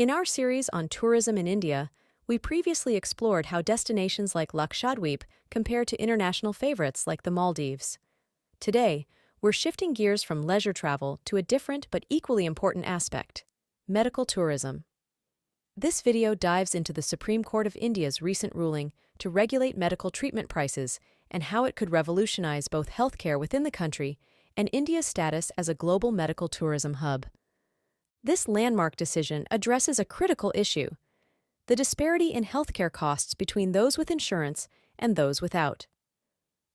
In our series on tourism in India, we previously explored how destinations like Lakshadweep compare to international favorites like the Maldives. Today, we're shifting gears from leisure travel to a different but equally important aspect: medical tourism. This video dives into the Supreme Court of India's recent ruling to regulate medical treatment prices and how it could revolutionize both healthcare within the country and India's status as a global medical tourism hub. This landmark decision addresses a critical issue: the disparity in healthcare costs between those with insurance and those without.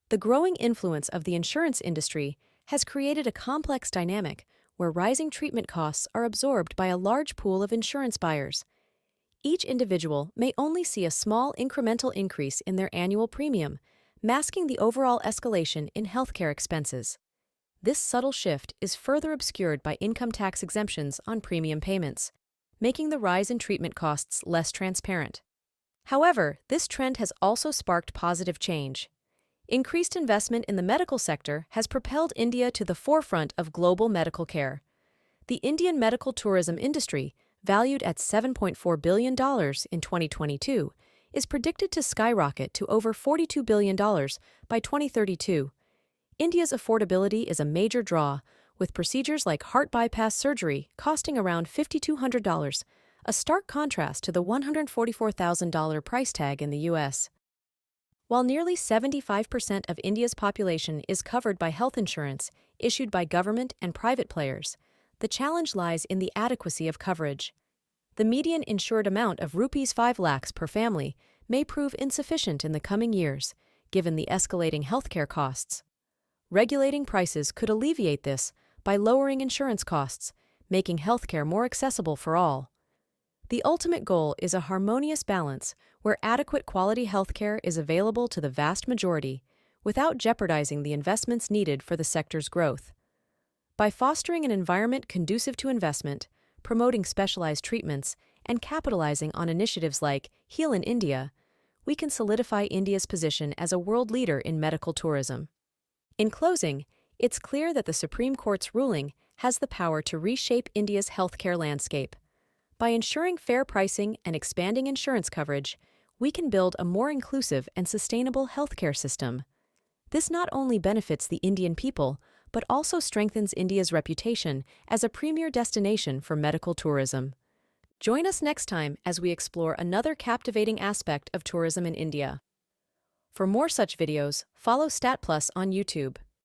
The growing influence of the insurance industry has created a complex dynamic where rising treatment costs are absorbed by a large pool of insurance buyers. Each individual may only see a small incremental increase in their annual premium, masking the overall escalation in healthcare expenses. This subtle shift is further obscured by income tax exemptions on premium payments, making the rise in treatment costs less transparent. However, this trend has also sparked positive change. Increased investment in the medical sector has propelled India to the forefront of global medical care. The Indian medical tourism industry, valued at $7.4 billion in 2022, is predicted to skyrocket to over $42 billion by 2032. India's affordability is a major draw, with procedures like heart bypass surgery costing around $5,200, a stark contrast to the $144,000 price tag in the US. While nearly 75% of India's population is covered by health insurance issued by government and private players, the challenge lies in the adequacy of coverage. The median insured amount of Rs 5 lakhs per family may prove insufficient in the coming years, given the escalating healthcare costs. Regulating prices could alleviate this by lowering insurance costs, making healthcare more accessible for all. The ultimate goal is a harmonious balance where adequate quality healthcare is available to the vast majority without jeopardizing the investments needed for the sector's growth. By fostering an environment conducive to investment, promoting specialized treatments, and capitalizing on initiatives like Heal in India, we can solidify India's position as a world leader in medical tourism. In closing, it's clear that the Supreme Court's ruling has the power to reshape India's healthcare landscape. By ensuring fair pricing and expanding insurance coverage, we can build a more inclusive and sustainable healthcare system. This not only benefits the Indian people, but also strengthens India's reputation as a premier destination for medical tourism. Join us next time as we explore another captivating aspect of tourism in India. For more such videos, follow StatPlus on YouTube.